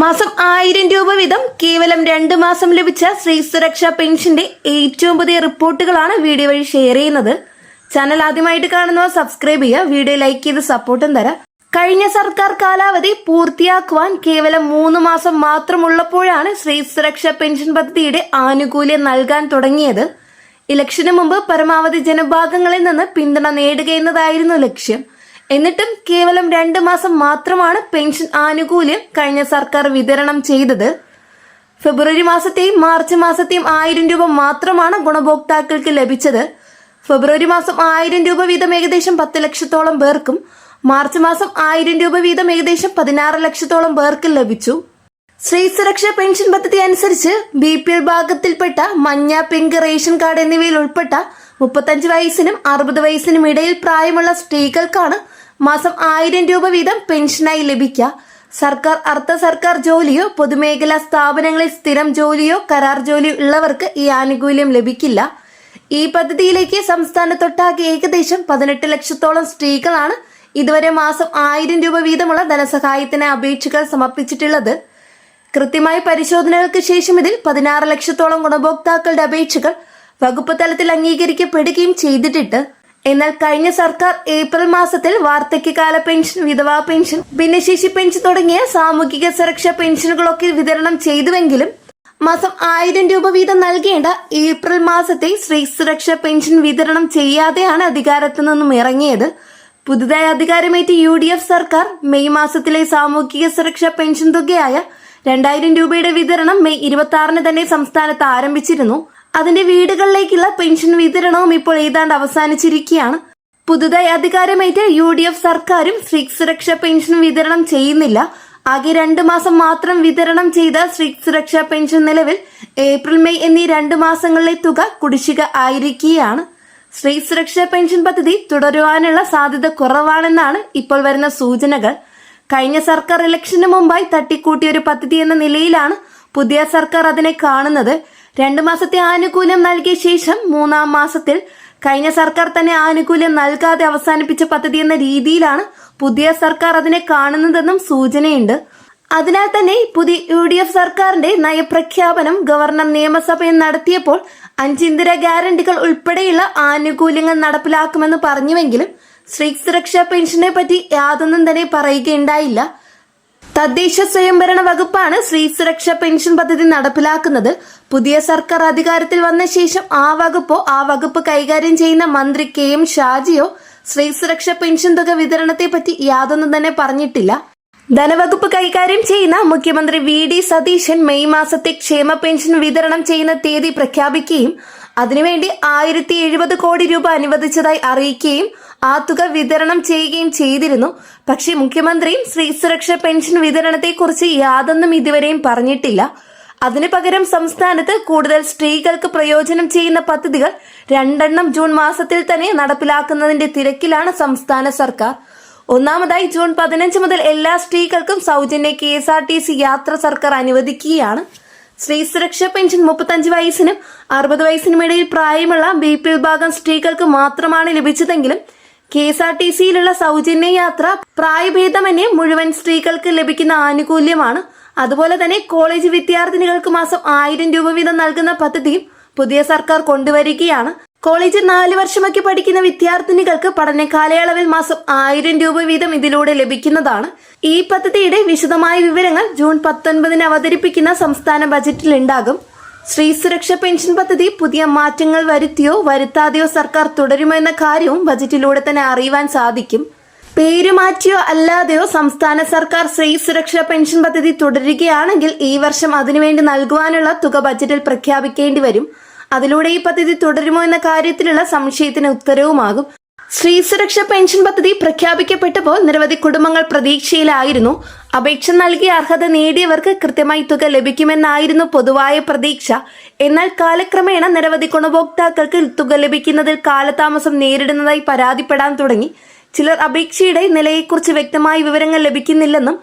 മാസം 1000 രൂപ വീതം കേവലം 2 മാസം ലഭിച്ച സ്ത്രീ സുരക്ഷാ പെൻഷന്റെ ഏറ്റവും പുതിയ റിപ്പോർട്ടുകളാണ് വീഡിയോ വഴി ഷെയർ ചെയ്യുന്നത്. ചാനൽ ആദ്യമായിട്ട് കാണുന്നവർ സബ്സ്ക്രൈബ് ചെയ്യുക, വീഡിയോ ലൈക്ക് ചെയ്ത് സപ്പോർട്ടും തരാം. കഴിഞ്ഞ സർക്കാർ കാലാവധി പൂർത്തിയാക്കുവാൻ കേവലം 3 മാസം മാത്രമുള്ളപ്പോഴാണ് സ്ത്രീ സുരക്ഷാ പെൻഷൻ പദ്ധതിയുടെ ആനുകൂല്യം നൽകാൻ തുടങ്ങിയത്. ഇലക്ഷന് മുമ്പ് പരമാവധി ജനഭാഗങ്ങളിൽ നിന്ന് പിന്തുണ നേടുക എന്നതായിരുന്നു ലക്ഷ്യം. എന്നിട്ടും കേവലം 2 മാസം മാത്രമാണ് പെൻഷൻ ആനുകൂല്യം കഴിഞ്ഞ സർക്കാർ വിതരണം ചെയ്തത്. ഫെബ്രുവരി മാസത്തെയും മാർച്ച് മാസത്തെയും 1000 രൂപ മാത്രമാണ് ഗുണഭോക്താക്കൾക്ക് ലഭിച്ചത്. ഫെബ്രുവരി മാസം 1000 രൂപ വീതം ഏകദേശം 10 ലക്ഷത്തോളം പേർക്കും മാർച്ച് മാസം 1000 രൂപ വീതം ഏകദേശം 16 ലക്ഷത്തോളം പേർക്ക് ലഭിച്ചു. സ്ത്രീ സുരക്ഷാ പെൻഷൻ പദ്ധതി അനുസരിച്ച് BPL വിഭാഗത്തിൽപ്പെട്ട മഞ്ഞ, പിങ്ക്, റേഷൻ കാർഡ് എന്നിവയിൽ ഉൾപ്പെട്ട 35 വയസ്സിനും 60 വയസ്സിനും ഇടയിൽ പ്രായമുള്ള സ്ത്രീകൾക്കാണ് മാസം 1000 രൂപ വീതം പെൻഷനായി ലഭിക്കുക. സർക്കാർ, അർദ്ധ സർക്കാർ ജോലിയോ പൊതുമേഖലാ സ്ഥാപനങ്ങളിൽ സ്ഥിരം ജോലിയോ കരാർ ജോലിയോ ഉള്ളവർക്ക് ഈ ആനുകൂല്യം ലഭിക്കില്ല. ഈ പദ്ധതിയിലേക്ക് സംസ്ഥാനത്തൊട്ടാകെ ഏകദേശം 18 ലക്ഷത്തോളം സ്ത്രീകളാണ് ഇതുവരെ മാസം 1000 രൂപ വീതമുള്ള ധനസഹായത്തിന് അപേക്ഷകൾ സമർപ്പിച്ചിട്ടുള്ളത്. കൃത്യമായ പരിശോധനകൾക്ക് ശേഷം ഇതിൽ 16 ലക്ഷത്തോളം ഗുണഭോക്താക്കളുടെ അപേക്ഷകൾ വകുപ്പ് തലത്തിൽ അംഗീകരിക്കപ്പെടുകയും ചെയ്തിട്ടുണ്ട്. എന്നാൽ കഴിഞ്ഞ സർക്കാർ ഏപ്രിൽ മാസത്തിൽ വാർദ്ധക്യകാല പെൻഷൻ, വിധവാ പെൻഷൻ, ഭിന്നശേഷി പെൻഷൻ തുടങ്ങിയ സാമൂഹിക സുരക്ഷാ പെൻഷനുകളൊക്കെ വിതരണം ചെയ്തുവെങ്കിലും മാസം 1000 രൂപ വീതം നൽകേണ്ട ഏപ്രിൽ മാസത്തെ സ്ത്രീ സുരക്ഷാ പെൻഷൻ വിതരണം ചെയ്യാതെയാണ് അധികാരത്തിൽ നിന്നും ഇറങ്ങിയത്. പുതുതായി അധികാരമേറ്റ UDF സർക്കാർ മെയ് മാസത്തിലെ സാമൂഹിക സുരക്ഷാ പെൻഷൻ തുകയായ 2000 രൂപയുടെ വിതരണം മെയ് 26 തന്നെ സംസ്ഥാനത്ത് ആരംഭിച്ചിരുന്നു. അതിന്റെ വീടുകളിലേക്കുള്ള പെൻഷൻ വിതരണവും ഇപ്പോൾ ഏതാണ്ട് അവസാനിച്ചിരിക്കുകയാണ്. പുതുതായി അധികാരമേറ്റ UDF സർക്കാരും സ്ത്രീ സുരക്ഷാ പെൻഷൻ വിതരണം ചെയ്യുന്നില്ല. ആകെ 2 മാസം മാത്രം വിതരണം ചെയ്ത സ്ത്രീ സുരക്ഷാ പെൻഷൻ നിലവിൽ ഏപ്രിൽ, മെയ് എന്നീ 2 മാസങ്ങളിലെ തുക കുടിശ്ശിക ആയിരിക്കുകയാണ്. സ്ത്രീ സുരക്ഷാ പെൻഷൻ പദ്ധതി തുടരുവാനുള്ള സാധ്യത കുറവാണെന്നാണ് ഇപ്പോൾ വരുന്ന സൂചനകൾ. കഴിഞ്ഞ സർക്കാർ ഇലക്ഷന് മുമ്പായി തട്ടിക്കൂട്ടിയ ഒരു പദ്ധതി എന്ന നിലയിലാണ് പുതിയ സർക്കാർ അതിനെ കാണുന്നത്. 2 മാസത്തെ ആനുകൂല്യം നൽകിയ ശേഷം 3-ാം മാസത്തിൽ കഴിഞ്ഞ സർക്കാർ തന്നെ ആനുകൂല്യം നൽകാതെ അവസാനിപ്പിച്ച പദ്ധതി എന്ന രീതിയിലാണ് പുതിയ സർക്കാർ അതിനെ കാണുന്നതെന്നും സൂചനയുണ്ട്. അതിനാൽ തന്നെ പുതിയ UDF സർക്കാരിന്റെ നയപ്രഖ്യാപനം ഗവർണർ നിയമസഭയിൽ നടത്തിയപ്പോൾ 5 ഇന്ദിര ഗ്യാരണ്ടികൾ ഉൾപ്പെടെയുള്ള ആനുകൂല്യങ്ങൾ നടപ്പിലാക്കുമെന്ന് പറഞ്ഞുവെങ്കിലും സ്ത്രീ സുരക്ഷാ പെൻഷനെ പറ്റി യാതൊന്നും തന്നെ പറയുകയുണ്ടായില്ല. തദ്ദേശ സ്വയംഭരണ വകുപ്പാണ് സ്ത്രീ സുരക്ഷാ പെൻഷൻ പദ്ധതി നടപ്പിലാക്കുന്നത്. പുതിയ സർക്കാർ അധികാരത്തിൽ വന്ന ശേഷം ആ വകുപ്പ് കൈകാര്യം ചെയ്യുന്ന മന്ത്രി KM ഷാജിയോ സ്ത്രീ സുരക്ഷാ പെൻഷൻ തുക വിതരണത്തെ പറ്റി യാതൊന്നും തന്നെ പറഞ്ഞിട്ടില്ല. ധനവകുപ്പ് കൈകാര്യം ചെയ്യുന്ന മുഖ്യമന്ത്രി VD സതീശൻ മെയ് മാസത്തെ ക്ഷേമ പെൻഷൻ വിതരണം ചെയ്യുന്ന തീയതി പ്രഖ്യാപിക്കുകയും അതിനുവേണ്ടി 1070 കോടി രൂപ അനുവദിച്ചതായി അറിയിക്കുകയും ആ തുക വിതരണം ചെയ്യുകയും ചെയ്തിരുന്നു. പക്ഷേ മുഖ്യമന്ത്രിയും സ്ത്രീ സുരക്ഷാ പെൻഷൻ വിതരണത്തെക്കുറിച്ച് യാതൊന്നും ഇതുവരെയും പറഞ്ഞിട്ടില്ല. അതിനു പകരം സംസ്ഥാനത്ത് കൂടുതൽ സ്ത്രീകൾക്ക് പ്രയോജനം ചെയ്യുന്ന പദ്ധതികൾ 2 ജൂൺ മാസത്തിൽ തന്നെ നടപ്പിലാക്കുന്നതിന്റെ തിരക്കിലാണ് സംസ്ഥാന സർക്കാർ. ഒന്നാമതായി ജൂൺ 15 മുതൽ എല്ലാ സ്ത്രീകൾക്കും സൗജന്യ KSRTC യാത്ര സർക്കാർ അനുവദിക്കുകയാണ്. സ്ത്രീ സുരക്ഷാ പെൻഷൻ 35 വയസ്സിനും 60 വയസ്സിനും ഇടയിൽ പ്രായമുള്ള BPL വിഭാഗം സ്ത്രീകൾക്ക് മാത്രമാണ് ലഭിച്ചതെങ്കിലും KSRTCയിലുള്ള സൗജന്യ യാത്ര പ്രായഭേദമന്യേ മുഴുവൻ സ്ത്രീകൾക്ക് ലഭിക്കുന്ന ആനുകൂല്യമാണ്. അതുപോലെ തന്നെ കോളേജ് വിദ്യാർത്ഥിനികൾക്ക് മാസം 1000 രൂപ വീതം നൽകുന്ന പദ്ധതിയും പുതിയ സർക്കാർ കൊണ്ടുവരികയാണ്. കോളേജിൽ 4 വർഷമൊക്കെ പഠിക്കുന്ന വിദ്യാർത്ഥിനികൾക്ക് പഠന കാലയളവിൽ മാസം 1000 രൂപ വീതം ഇതിലൂടെ ലഭിക്കുന്നതാണ്. ഈ പദ്ധതിയുടെ വിശദമായ വിവരങ്ങൾ ജൂൺ 19 അവതരിപ്പിക്കുന്ന സംസ്ഥാന ബജറ്റിൽ ഉണ്ടാകും. സ്ത്രീ സുരക്ഷാ പെൻഷൻ പദ്ധതി പുതിയ മാറ്റങ്ങൾ വരുത്തിയോ വരുത്താതെയോ സർക്കാർ തുടരുമോ എന്ന കാര്യവും ബജറ്റിലൂടെ തന്നെ അറിയുവാൻ സാധിക്കും. പേര് മാറ്റിയോ അല്ലാതെയോ സംസ്ഥാന സർക്കാർ സ്ത്രീ സുരക്ഷാ പെൻഷൻ പദ്ധതി തുടരുകയാണെങ്കിൽ ഈ വർഷം അതിനുവേണ്ടി നൽകുവാനുള്ള തുക ബജറ്റിൽ പ്രഖ്യാപിക്കേണ്ടി വരും. അതിലൂടെ ഈ പദ്ധതി തുടരുമോ എന്ന കാര്യത്തിലുള്ള സംശയത്തിന് ഉത്തരവുമാകും. സ്ത്രീ സുരക്ഷാ പെൻഷൻ പദ്ധതി പ്രഖ്യാപിക്കപ്പെട്ടപ്പോൾ നിരവധി കുടുംബങ്ങൾ പ്രതീക്ഷയിലായിരുന്നു. അപേക്ഷ നൽകി അർഹത നേടിയവർക്ക് കൃത്യമായി തുക ലഭിക്കുമെന്നായിരുന്നു പൊതുവായ പ്രതീക്ഷ. എന്നാൽ കാലക്രമേണ നിരവധി ഗുണഭോക്താക്കൾക്ക് തുക ലഭിക്കുന്നതിൽ കാലതാമസം നേരിടുന്നതായി പരാതിപ്പെടാൻ തുടങ്ങി. ചിലർ അപേക്ഷയുടെ നിലയെക്കുറിച്ച് വ്യക്തമായ വിവരങ്ങൾ ലഭിക്കുന്നില്ലെന്നും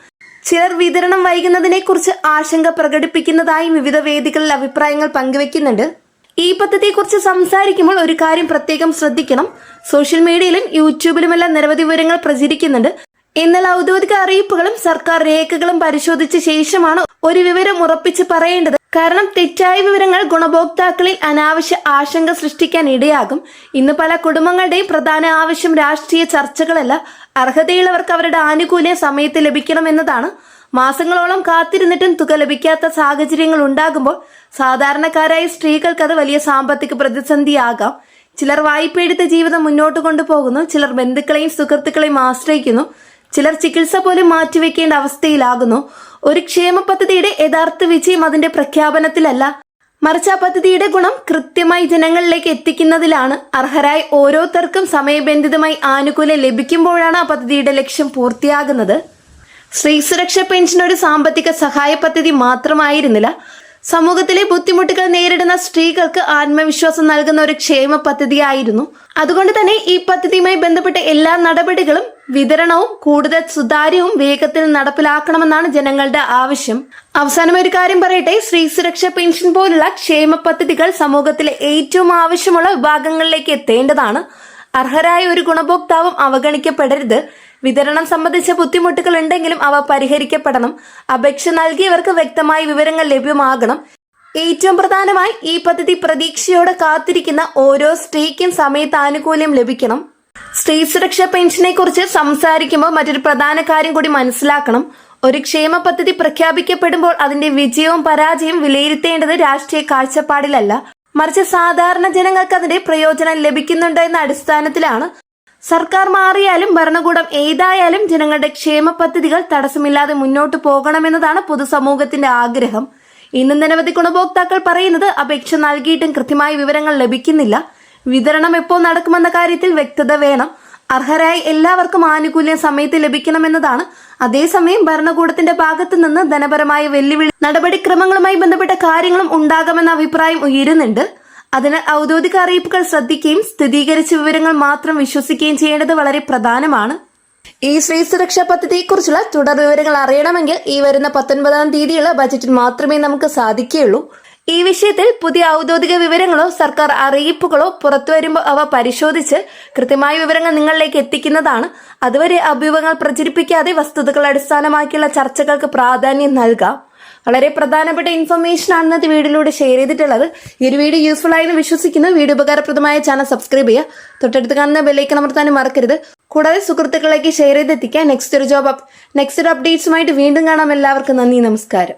ചിലർ വിതരണം വൈകുന്നതിനെക്കുറിച്ച് ആശങ്ക പ്രകടിപ്പിക്കുന്നതായും വിവിധ വേദികളിൽ അഭിപ്രായങ്ങൾ പങ്കുവെക്കുന്നുണ്ട്. ഈ പദ്ധതിയെക്കുറിച്ച് സംസാരിക്കുമ്പോൾ ഒരു കാര്യം പ്രത്യേകം ശ്രദ്ധിക്കണം. സോഷ്യൽ മീഡിയയിലും യൂട്യൂബിലുമെല്ലാം നിരവധി വിവരങ്ങൾ പ്രചരിക്കുന്നുണ്ട്. എന്നാൽ ഔദ്യോഗിക അറിയിപ്പുകളും സർക്കാർ രേഖകളും പരിശോധിച്ച ശേഷമാണ് ഒരു വിവരം ഉറപ്പിച്ച് പറയേണ്ടത്. കാരണം തെറ്റായ വിവരങ്ങൾ ഗുണഭോക്താക്കളിൽ അനാവശ്യ ആശങ്ക സൃഷ്ടിക്കാൻ ഇടയാകും. ഇന്ന് പല കുടുംബങ്ങളുടെയും പ്രധാന ആവശ്യം രാഷ്ട്രീയ ചർച്ചകളല്ല, അർഹതയുള്ളവർക്ക് അവരുടെ ആനുകൂല്യം സമയത്ത് ലഭിക്കണമെന്നതാണ്. മാസങ്ങളോളം കാത്തിരുന്നിട്ടും തുക ലഭിക്കാത്ത സാഹചര്യങ്ങൾ ഉണ്ടാകുമ്പോൾ സാധാരണക്കാരായ സ്ത്രീകൾക്ക് അത് വലിയ സാമ്പത്തിക പ്രതിസന്ധിയാകാം. ചിലർ വായ്പയെടുത്ത് ജീവിതം മുന്നോട്ട് കൊണ്ടുപോകുന്നു, ചിലർ ബന്ധുക്കളെയും സുഹൃത്തുക്കളെയും ആശ്രയിക്കുന്നു, ചിലർ ചികിത്സ പോലും മാറ്റിവെക്കേണ്ട അവസ്ഥയിലാകുന്നു. ഒരു ക്ഷേമ പദ്ധതിയുടെ യഥാർത്ഥ വിജയം അതിന്റെ പ്രഖ്യാപനത്തിലല്ല, മറിച്ച് ആ പദ്ധതിയുടെ ഗുണം കൃത്യമായി ജനങ്ങളിലേക്ക് എത്തിക്കുന്നതിലാണ്. അർഹരായ ഓരോരുത്തർക്കും സമയബന്ധിതമായി ആനുകൂല്യം ലഭിക്കുമ്പോഴാണ് ആ പദ്ധതിയുടെ ലക്ഷ്യം പൂർത്തിയാകുന്നത്. സ്ത്രീ സുരക്ഷ പെൻഷൻ ഒരു സാമ്പത്തിക സഹായ പദ്ധതി മാത്രമായിരുന്നില്ല, സമൂഹത്തിലെ ബുദ്ധിമുട്ടുകൾ നേരിടുന്ന സ്ത്രീകൾക്ക് ആത്മവിശ്വാസം നൽകുന്ന ഒരു ക്ഷേമ പദ്ധതിയായിരുന്നു. അതുകൊണ്ട് തന്നെ ഈ പദ്ധതിയുമായി ബന്ധപ്പെട്ട എല്ലാ നടപടികളും വിതരണവും കൂടുതൽ സുതാര്യവും വേഗത്തിൽ നടപ്പിലാക്കണമെന്നാണ് ജനങ്ങളുടെ ആവശ്യം. അവസാനം ഒരു കാര്യം പറയട്ടെ, സ്ത്രീ സുരക്ഷ പെൻഷൻ പോലുള്ള ക്ഷേമ പദ്ധതികൾ സമൂഹത്തിലെ ഏറ്റവും ആവശ്യമുള്ള വിഭാഗങ്ങളിലേക്ക് എത്തേണ്ടതാണ്. അർഹരായ ഒരു ഗുണഭോക്താവും അവഗണിക്കപ്പെടരുത്. വിതരണം സംബന്ധിച്ച ബുദ്ധിമുട്ടുകൾ ഉണ്ടെങ്കിലും അവ പരിഹരിക്കപ്പെടണം. അപേക്ഷ നൽകിയവർക്ക് വ്യക്തമായ വിവരങ്ങൾ ലഭ്യമാകണം. ഏറ്റവും പ്രധാനമായി ഈ പദ്ധതി പ്രതീക്ഷയോടെ കാത്തിരിക്കുന്ന ഓരോ സ്ത്രീക്കും സമയത്ത് ആനുകൂല്യം ലഭിക്കണം. സ്ത്രീ സുരക്ഷാ പെൻഷനെ കുറിച്ച് സംസാരിക്കുമ്പോൾ മറ്റൊരു പ്രധാന കാര്യം കൂടി മനസ്സിലാക്കണം. ഒരു ക്ഷേമ പദ്ധതി പ്രഖ്യാപിക്കപ്പെടുമ്പോൾ അതിന്റെ വിജയവും പരാജയവും വിലയിരുത്തേണ്ടത് രാഷ്ട്രീയ കാഴ്ചപ്പാടിലല്ല, മറിച്ച് സാധാരണ ജനങ്ങൾക്ക് അതിന്റെ പ്രയോജനം ലഭിക്കുന്നുണ്ടോ എന്ന അടിസ്ഥാനത്തിലാണ്. സർക്കാർ മാറിയാലും ഭരണകൂടം ഏതായാലും ജനങ്ങളുടെ ക്ഷേമ പദ്ധതികൾ തടസ്സമില്ലാതെ മുന്നോട്ട് പോകണമെന്നതാണ് പൊതുസമൂഹത്തിന്റെ ആഗ്രഹം. ഇന്ന് നിരവധി ഗുണഭോക്താക്കൾ പറയുന്നത് അപേക്ഷ നൽകിയിട്ടും കൃത്യമായ വിവരങ്ങൾ ലഭിക്കുന്നില്ല. വിതരണം എപ്പോൾ നടക്കുമെന്ന കാര്യത്തിൽ വ്യക്തത വേണം. അർഹരായ എല്ലാവർക്കും ആനുകൂല്യം സമയത്ത് ലഭിക്കണമെന്നതാണ്. അതേസമയം ഭരണകൂടത്തിന്റെ ഭാഗത്തു നിന്ന് ധനപരമായ വെല്ലുവിളി നടപടിക്രമങ്ങളുമായി ബന്ധപ്പെട്ട കാര്യങ്ങളും ഉണ്ടാകാമെന്ന അഭിപ്രായം ഉയരുന്നുണ്ട്. അതിനാൽ ഔദ്യോഗിക അറിയിപ്പുകൾ ശ്രദ്ധിക്കുകയും സ്ഥിരീകരിച്ച വിവരങ്ങൾ മാത്രം വിശ്വസിക്കുകയും ചെയ്യേണ്ടത് വളരെ പ്രധാനമാണ്. ഈ സ്ത്രീ സുരക്ഷാ പദ്ധതിയെക്കുറിച്ചുള്ള തുടർ വിവരങ്ങൾ അറിയണമെങ്കിൽ ഈ വരുന്ന 19-ാം തീയതിയുള്ള ബജറ്റിൽ മാത്രമേ നമുക്ക് സാധിക്കുകയുള്ളൂ. ഈ വിഷയത്തിൽ പുതിയ ഔദ്യോഗിക വിവരങ്ങളോ സർക്കാർ അറിയിപ്പുകളോ പുറത്തു വരുമ്പോൾ അവ പരിശോധിച്ച് കൃത്യമായ വിവരങ്ങൾ നിങ്ങളിലേക്ക് എത്തിക്കുന്നതാണ്. അതുവരെ അഭ്യൂഹങ്ങൾ പ്രചരിപ്പിക്കാതെ വസ്തുതകൾ അടിസ്ഥാനമാക്കിയുള്ള ചർച്ചകൾക്ക് പ്രാധാന്യം നൽകാം. വളരെ പ്രധാനപ്പെട്ട ഇൻഫർമേഷൻ ആണ് ഇന്നത്തെ വീഡിയോയിലൂടെ ഷെയർ ചെയ്തിട്ടുള്ളത്. ഈ ഒരു വീഡിയോ യൂസ്ഫുൾ ആയെന്ന് വിശ്വസിക്കുന്നു. വീഡിയോ ഉപകാരപ്രദമായ ചാനൽ സബ്സ്ക്രൈബ് ചെയ്യുക, തൊട്ടടുത്ത് കാണുന്ന ബെല്ലൈക്കൺ അമർത്താനും മറക്കരുത്. കൂടാതെ സുഹൃത്തുക്കളിലേക്ക് ഷെയർ ചെയ്തെത്തിക്കുക. നെക്സ്റ്റ് ഒരു അപ്ഡേറ്റ്സുമായിട്ട് വീണ്ടും കാണാം. എല്ലാവർക്കും നന്ദി, നമസ്കാരം.